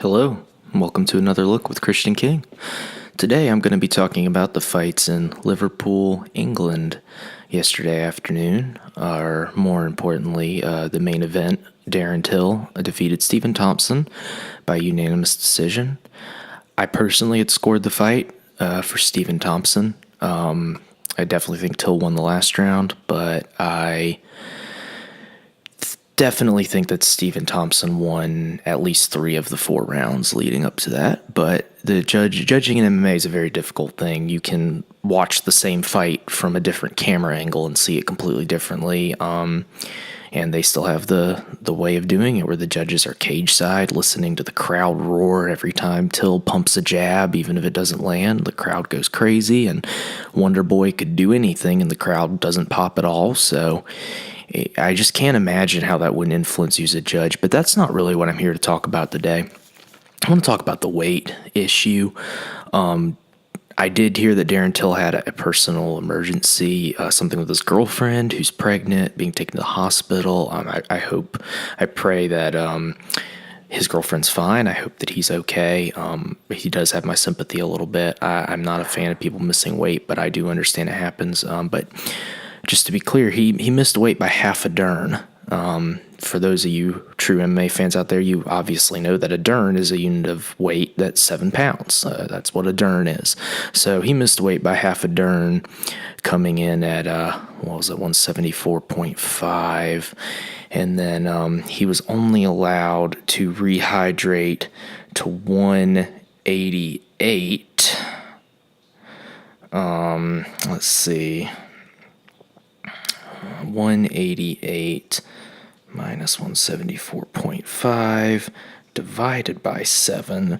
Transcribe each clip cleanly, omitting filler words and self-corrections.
Hello, and welcome to another look with Christian King. Today I'm going to be talking about the fights in Liverpool, England yesterday afternoon, or more importantly, the main event. Darren Till defeated Stephen Thompson by unanimous decision. I personally had scored the fight for Stephen Thompson. I definitely think Till won the last round, but I definitely think that Stephen Thompson won at least 3 of the 4 rounds leading up to that. But the judging in MMA is a very difficult thing. You can watch the same fight from a different camera angle and see it completely differently. And they still have the way of doing it where the judges are cage side, listening to the crowd roar every time Till pumps a jab, even if it doesn't land. The crowd goes crazy, and Wonderboy could do anything, and the crowd doesn't pop at all. So I just can't imagine how that wouldn't influence you as a judge, but that's not really what I'm here to talk about today. I want to talk about the weight issue. I did hear that Darren Till had a personal emergency, something with his girlfriend who's pregnant, being taken to the hospital. I pray that his girlfriend's fine. I hope that he's okay. He does have my sympathy a little bit. I'm not a fan of people missing weight, but I do understand it happens. But just to be clear, he missed weight by half a Dern. For those of you true MMA fans out there, you obviously know that a Dern is a unit of weight that's 7 pounds. That's what a Dern is. So he missed weight by half a Dern, coming in at, 174.5. And then he was only allowed to rehydrate to 188. Let's see. 188 minus 174.5 divided by 7.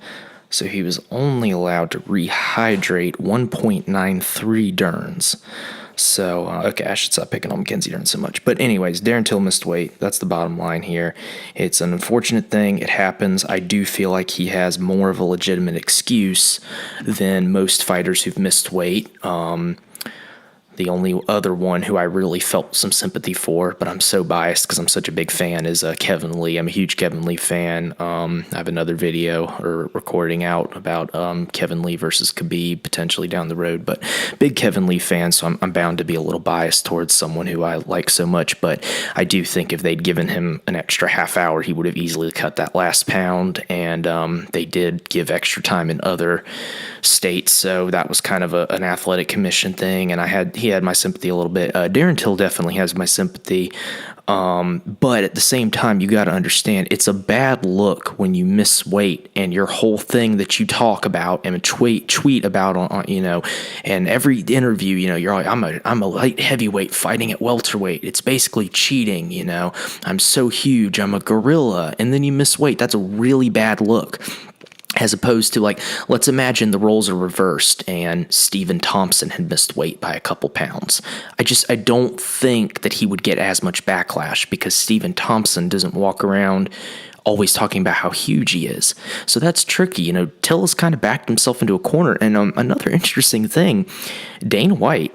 So he was only allowed to rehydrate 1.93 Derns. So, okay, I should stop picking on Mackenzie Dern so much. But anyways, Darren Till missed weight. That's the bottom line here. It's an unfortunate thing. It happens. I do feel like he has more of a legitimate excuse than most fighters who've missed weight. The only other one who I really felt some sympathy for, but I'm so biased because I'm such a big fan, is Kevin Lee. I'm a huge Kevin Lee fan. I have another video or recording out about Kevin Lee versus Khabib potentially down the road, but big Kevin Lee fan, so I'm bound to be a little biased towards someone who I like so much, but I do think if they'd given him an extra half hour, he would have easily cut that last pound, and they did give extra time in other states, so that was kind of an athletic commission thing, and he had my sympathy a little bit. Darren Till definitely has my sympathy, but at the same time, you got to understand, it's a bad look when you miss weight and your whole thing that you talk about and tweet about on and every interview, you're like, I'm a light heavyweight fighting at welterweight. It's basically cheating, I'm so huge, I'm a gorilla, and then you miss weight. That's a really bad look. As opposed to, like, let's imagine the roles are reversed and Stephen Thompson had missed weight by a couple pounds. I don't think that he would get as much backlash because Stephen Thompson doesn't walk around always talking about how huge he is. So that's tricky. Till has kind of backed himself into a corner. And another interesting thing, Dana White,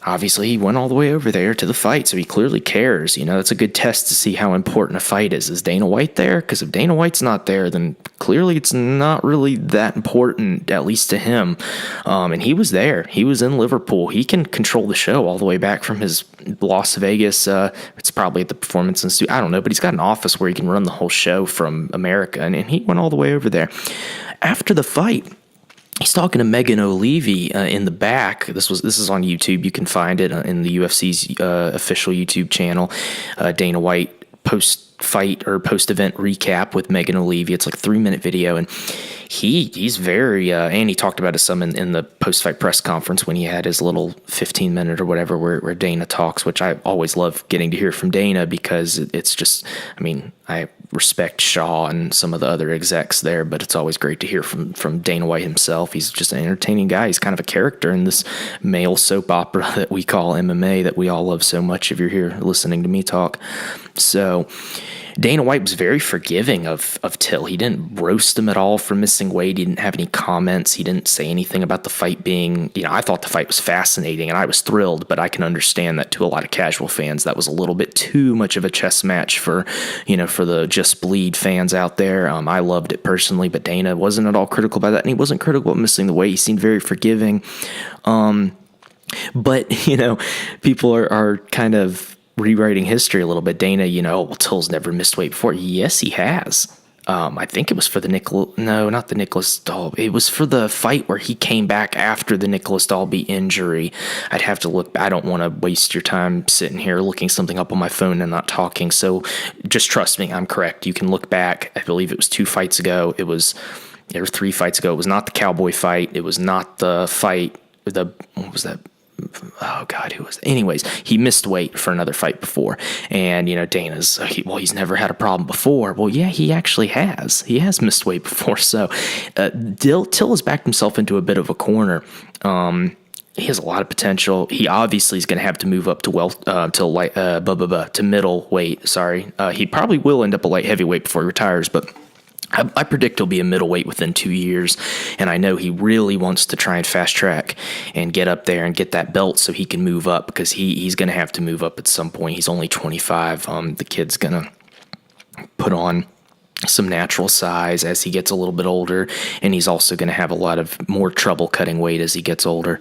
obviously, he went all the way over there to the fight, so he clearly cares. That's a good test to see how important a fight is. Is Dana White there? Because if Dana White's not there, then clearly it's not really that important, at least to him. And he was there. He was in Liverpool. He can control the show all the way back from his Las Vegas. It's probably at the Performance Institute. I don't know, but he's got an office where he can run the whole show from America, and he went all the way over there. After the fight, he's talking to Megan O'Leary in the back. This is on YouTube. You can find it in the UFC's official YouTube channel. Dana White post-fight or post-event recap with Megan O'Leary. It's like a 3-minute video, and he's very and he talked about it some in the post-fight press conference when he had his little 15-minute or whatever where Dana talks, which I always love getting to hear from Dana because it's just, I respect Shaw and some of the other execs there, but it's always great to hear from Dana White himself. He's just an entertaining guy. He's kind of a character in this male soap opera that we call MMA that we all love so much if you're here listening to me talk. So Dana White was very forgiving of Till. He didn't roast him at all for missing weight. He didn't have any comments. He didn't say anything about the fight being, I thought the fight was fascinating and I was thrilled, but I can understand that to a lot of casual fans, that was a little bit too much of a chess match for the Just Bleed fans out there. I loved it personally, but Dana wasn't at all critical about that, and he wasn't critical about missing the weight. He seemed very forgiving. But, people are kind of rewriting history a little bit. Dana, Till's never missed weight before. Yes, he has. I think it was for not the Nicholas Dalby. It was for the fight where he came back after the Nicholas Dalby injury. I'd have to look. I don't want to waste your time sitting here looking something up on my phone and not talking. So just trust me, I'm correct. You can look back. I believe it was 2 fights ago. There were 3 fights ago. It was not the Cowboy fight. It was not the fight. What was that? Oh God, who was it? Anyways, he missed weight for another fight before, and Dana's he's never had a problem before. Well, yeah, he actually has. He has missed weight before. So Till has backed himself into a bit of a corner. He has a lot of potential. He obviously is going to have to move up to middleweight. Sorry, he probably will end up a light heavyweight before he retires, but I predict he'll be a middleweight within 2 years, and I know he really wants to try and fast track and get up there and get that belt so he can move up, because he's going to have to move up at some point. He's only 25. The kid's going to put on some natural size as he gets a little bit older, and he's also going to have a lot of more trouble cutting weight as he gets older.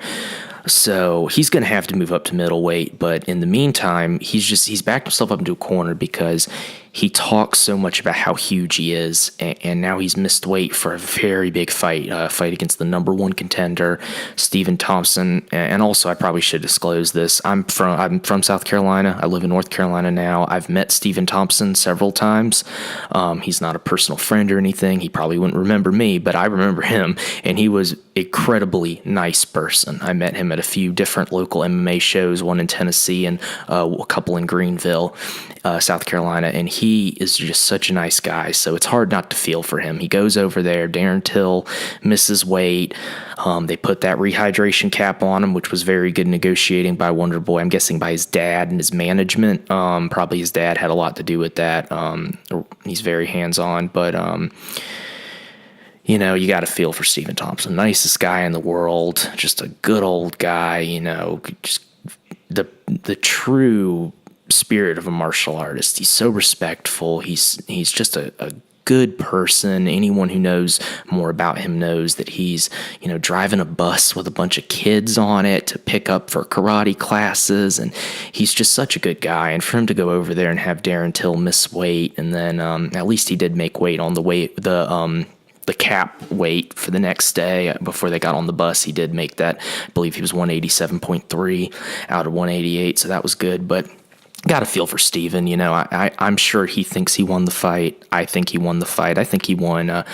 So he's going to have to move up to middleweight, but in the meantime, he's backed himself up into a corner because he talks so much about how huge he is, and now he's missed weight for a very big fight against the number 1 contender, Stephen Thompson. And also, I probably should disclose this. I'm from South Carolina. I live in North Carolina now. I've met Stephen Thompson several times. He's not a personal friend or anything. He probably wouldn't remember me, but I remember him, and he was incredibly nice person. I met him at a few different local MMA shows, one in Tennessee and a couple in Greenville, South Carolina, and he is just such a nice guy, so it's hard not to feel for him. He goes over there, Darren Till misses weight. They put that rehydration cap on him, which was very good negotiating by Wonderboy. I'm guessing by his dad and his management. Probably his dad had a lot to do with that. He's very hands-on, but you got to feel for Stephen Thompson. Nicest guy in the world, just a good old guy, just the true spirit of a martial artist. He's so respectful. He's just a good person. Anyone who knows more about him knows that he's, driving a bus with a bunch of kids on it to pick up for karate classes, and he's just such a good guy. And for him to go over there and have Darren Till miss weight, and then at least he did make weight on the cap weight for the next day before they got on the bus. He did make that. I believe he was 187.3 out of 188, so that was good. But got to feel for Steven. I'm sure he thinks he won the fight. I think he won the fight. I think he won at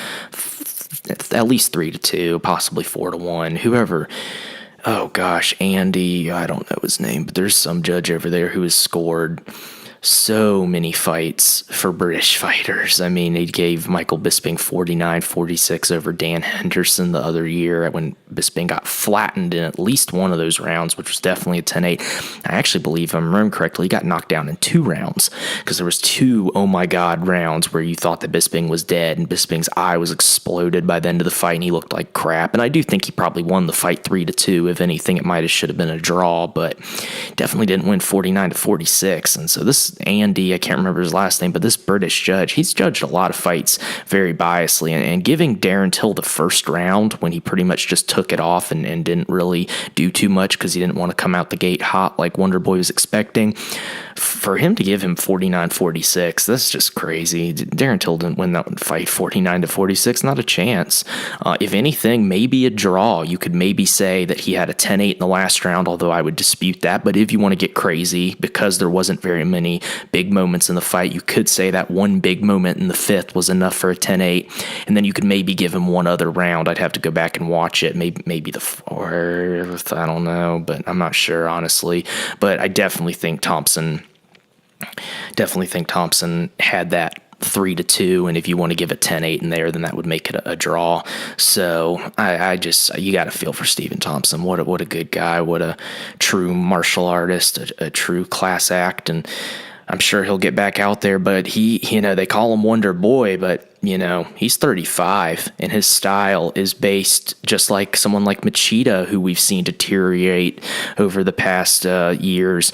least 3-2, possibly 4-1. Whoever. Oh gosh, Andy. I don't know his name, but there's some judge over there who has scored so many fights for British fighters. I mean, he gave Michael Bisping 49-46 over Dan Henderson the other year when Bisping got flattened in at least one of those rounds, which was definitely a 10-8. I actually believe, if I remember correctly, he got knocked down in 2 rounds, because there was 2 oh my god rounds where you thought that Bisping was dead, and Bisping's eye was exploded by the end of the fight, and he looked like crap. And I do think he probably won the fight 3-2. If anything, it should have been a draw, but definitely didn't win 49-46. And so this Andy, I can't remember his last name, but this British judge, he's judged a lot of fights very biasly, and giving Darren Till the first round when he pretty much just took it off and didn't really do too much because he didn't want to come out the gate hot like Wonderboy was expecting. For him to give him 49-46, that's just crazy. Darren Till didn't win that fight 49-46, not a chance. If anything, maybe a draw. You could maybe say that he had a 10-8 in the last round, although I would dispute that. But if you want to get crazy, because there wasn't very many big moments in the fight, you could say that one big moment in the 5th was enough for a 10-8, and then you could maybe give him one other round. I'd have to go back and watch it. Maybe the 4th, I don't know, but I'm not sure, honestly. But I definitely think Thompson had that 3-2, and if you want to give a 10-8 in there, then that would make it a draw. So you got to feel for Stephen Thompson. What a good guy. What a true martial artist, a true class act. And I'm sure he'll get back out there, but they call him Wonder Boy, but he's 35 and his style is based just like someone like Machida, who we've seen deteriorate over the past years,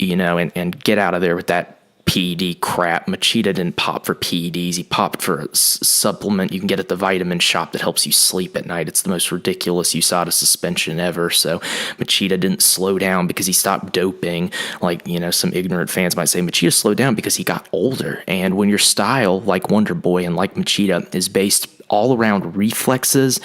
and get out of there with that PED crap. Machida didn't pop for PEDs. He popped for a supplement you can get at the vitamin shop that helps you sleep at night. It's the most ridiculous USADA suspension ever. So Machida didn't slow down because he stopped doping. Like, some ignorant fans might say Machida slowed down because he got older. And when your style, like Wonder Boy and like Machida, is based all around reflexes,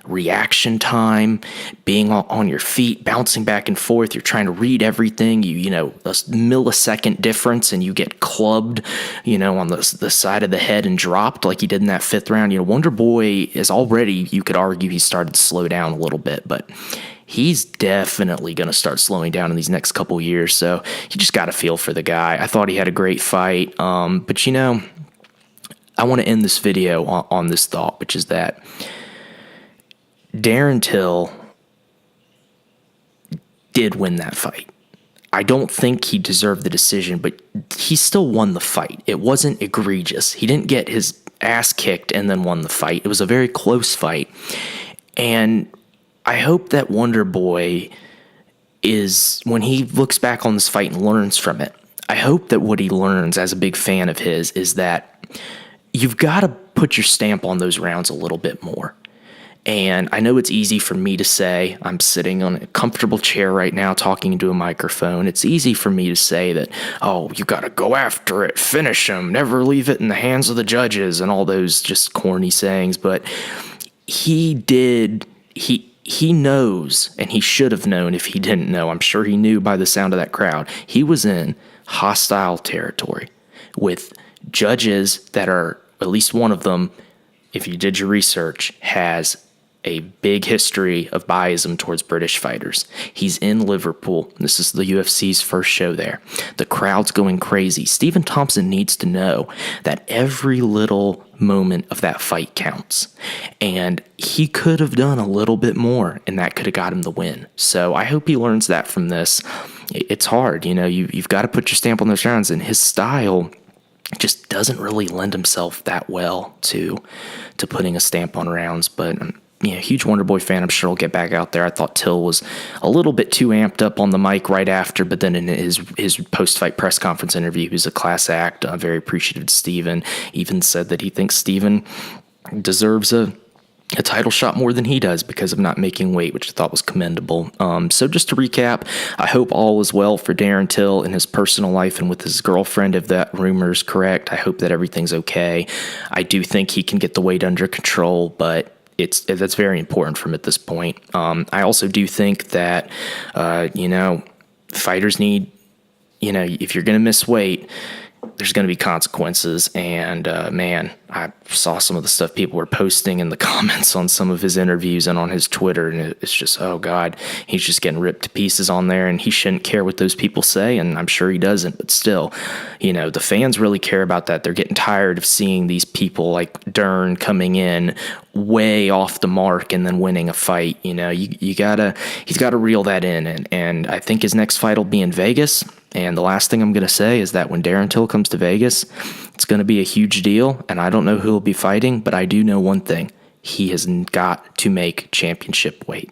reaction time, being on your feet, bouncing back and forth, you're trying to read everything, a millisecond difference and you get clubbed, on the side of the head and dropped like he did in that 5th round. Wonder Boy is already, you could argue, he started to slow down a little bit, but he's definitely going to start slowing down in these next couple years. So you just got to feel for the guy. I thought he had a great fight. But I want to end this video on this thought, which is that Darren Till did win that fight. I don't think he deserved the decision, but he still won the fight. It wasn't egregious. He didn't get his ass kicked and then won the fight. It was a very close fight. And I hope that Wonder Boy when he looks back on this fight and learns from it, I hope that what he learns as a big fan of his is that you've got to put your stamp on those rounds a little bit more. And I know it's easy for me to say, I'm sitting on a comfortable chair right now talking into a microphone. It's easy for me to say that, you got to go after it, finish him, never leave it in the hands of the judges, and all those just corny sayings. But he knows, and he should have known if he didn't know. I'm sure he knew by the sound of that crowd. He was in hostile territory with judges that are, at least one of them, if you did your research, has a big history of biasm towards British fighters. He's in Liverpool. This is the UFC's first show there. The crowd's going crazy. Stephen Thompson needs to know that every little moment of that fight counts. And he could have done a little bit more, and that could have got him the win. So I hope he learns that from this. It's hard. You've got to put your stamp on those rounds, and his style just doesn't really lend himself that well to putting a stamp on rounds. But huge Wonder Boy fan. I'm sure he'll get back out there. I thought Till was a little bit too amped up on the mic right after, but then in his post-fight press conference interview, he was a class act. Very appreciative to Steven. Even said that he thinks Steven deserves a title shot more than he does because of not making weight, which I thought was commendable. So just to recap, I hope all is well for Darren Till in his personal life and with his girlfriend, if that rumor is correct. I hope that everything's okay. I do think he can get the weight under control, but that's very important for him at this point. I also do think that, fighters need, if you're going to miss weight, there's going to be consequences. And man, I saw some of the stuff people were posting in the comments on some of his interviews and on his Twitter, and it's just, oh God, he's just getting ripped to pieces on there, and he shouldn't care what those people say, and I'm sure he doesn't, but still, the fans really care about that. They're getting tired of seeing these people like Dern coming in way off the mark and then winning a fight. He's got to reel that in, and I think his next fight will be in Vegas. And the last thing I'm going to say is that when Darren Till comes to Vegas, it's going to be a huge deal, and I don't know who he'll be fighting, but I do know one thing. He has got to make championship weight.